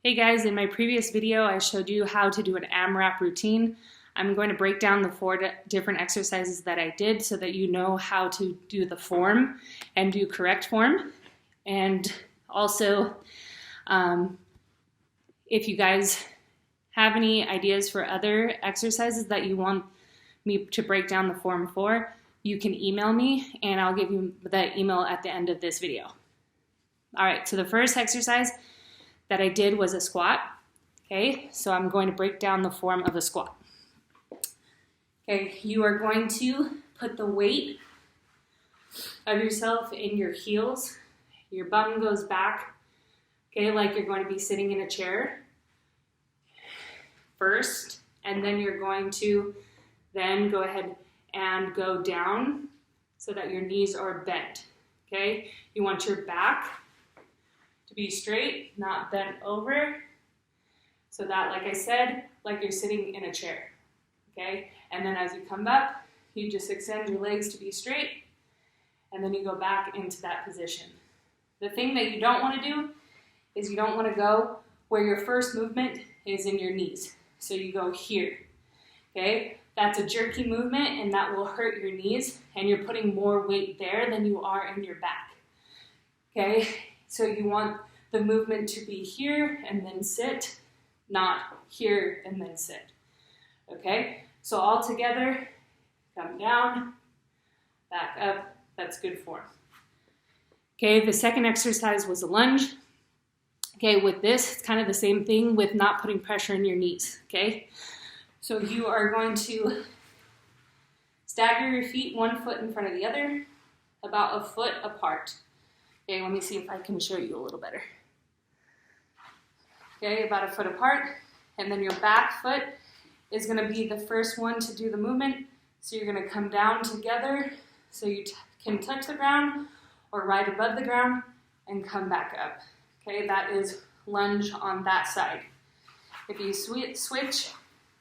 Hey guys, in my previous video I showed you how to do an AMRAP routine. I'm going to break down the four different exercises that I did so that you know how to do the form and do correct form. And also, if you guys have any ideas for other exercises that you want me to break down the form for, you can email me and I'll give you that email at the end of this video. All right, so the first exercise that I did was a squat. Okay, so I'm going to break down the form of a squat. Okay, you are going to put the weight of yourself in your heels. Your bum goes back, okay, like you're going to be sitting in a chair first, and then you're going to then go ahead and go down so that your knees are bent. Okay, you want your back to be straight, not bent over, so that, like I said, like you're sitting in a chair, okay? And then as you come up, you just extend your legs to be straight, and then you go back into that position. The thing that you don't want to do is you don't want to go where your first movement is in your knees. So you go here, okay? That's a jerky movement, and that will hurt your knees, and you're putting more weight there than you are in your back, okay? So you want the movement to be here and then sit, not here and then sit. Okay? So all together, come down, back up. That's good form. Okay, the second exercise was a lunge. Okay, with this, it's kind of the same thing with not putting pressure in your knees. Okay? So you are going to stagger your feet 1 foot in front of the other, about a foot apart. Okay, let me see if I can show you a little better. Okay, about a foot apart, and then your back foot is going to be the first one to do the movement. So you're going to come down together so you can touch the ground or right above the ground and come back up. Okay, that is lunge on that side. If you switch,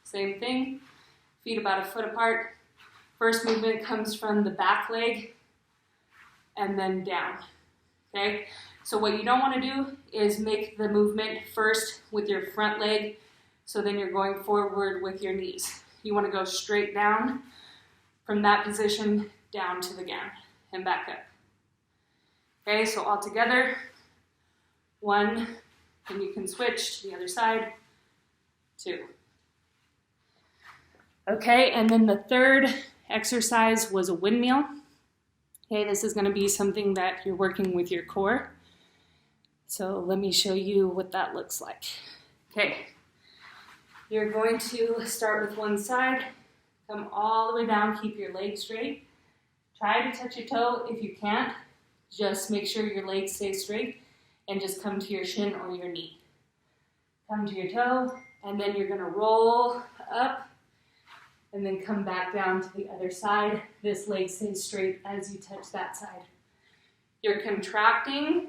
same thing, feet about a foot apart. First movement comes from the back leg and then down. Okay, so what you don't want to do is make the movement first with your front leg, so then you're going forward with your knees. You want to go straight down from that position down to the ground and back up. Okay, so all together, 1, and you can switch to the other side, 2. Okay, and then the third exercise was a windmill. Okay, this is going to be something that you're working with your core. So let me show you what that looks like. Okay, you're going to start with one side, come all the way down, keep your legs straight. Try to touch your toe. If you can't, just make sure your legs stay straight and just come to your shin or your knee. Come to your toe, and then you're going to roll up and then come back down to the other side. This leg stays straight as you touch that side. You're contracting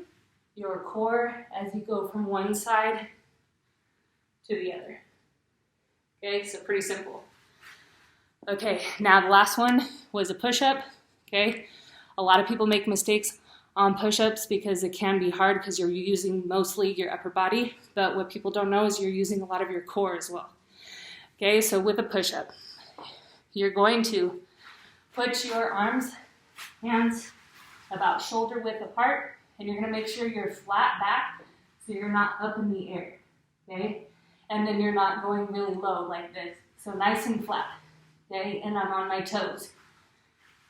your core as you go from one side to the other. Okay, so pretty simple. Okay, now the last one was a push-up. Okay, a lot of people make mistakes on push-ups because it can be hard because you're using mostly your upper body, but what people don't know is you're using a lot of your core as well. Okay, so with a push-up, you're going to put your hands about shoulder width apart, and you're going to make sure you're flat back so you're not up in the air, okay? And then you're not going really low like this. So nice and flat, okay? And I'm on my toes.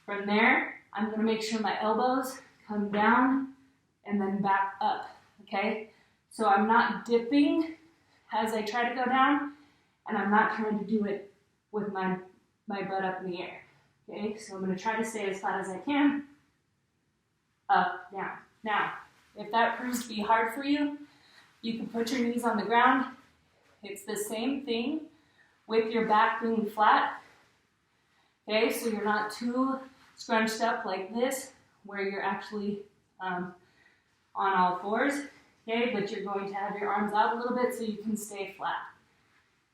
From there, I'm going to make sure my elbows come down and then back up, okay? So I'm not dipping as I try to go down, and I'm not trying to do it with my butt up in the air, okay? So I'm going to try to stay as flat as I can, up, down. Now, if that proves to be hard for you, you can put your knees on the ground. It's the same thing with your back being flat, okay? So you're not too scrunched up like this, where you're actually on all fours, okay? But you're going to have your arms out a little bit so you can stay flat.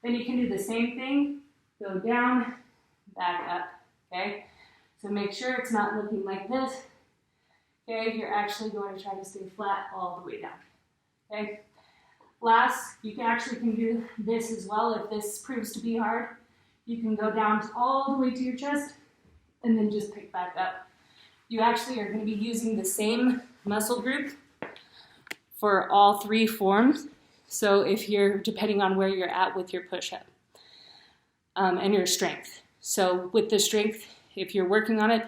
Then you can do the same thing, go down, back up, okay? So make sure it's not looking like this, okay? You're actually going to try to stay flat all the way down, okay? Last, you actually can do this as well. If this proves to be hard, you can go down all the way to your chest and then just pick back up. You actually are going to be using the same muscle group for all three forms. So if you're, depending on where you're at with your push-up and your strength. So with the strength, if you're working on it,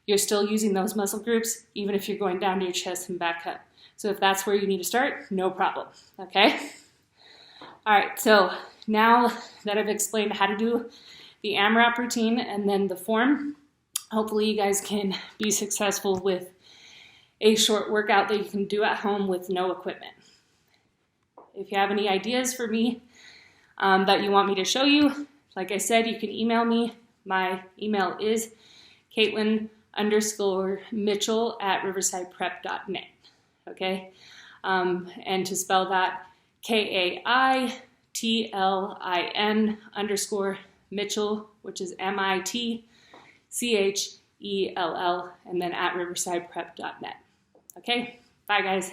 you're still using those muscle groups, even if you're going down to your chest and back up. So if that's where you need to start, no problem, okay? All right, so now that I've explained how to do the AMRAP routine and then the form, hopefully you guys can be successful with a short workout that you can do at home with no equipment. If you have any ideas for me that you want me to show you, like I said, you can email me. My email is Caitlin_Mitchell@riversideprep.net. Okay, and to spell that, KAITLIN_Mitchell, which is MITCHELL, and then @riversideprep.net. Okay, bye guys.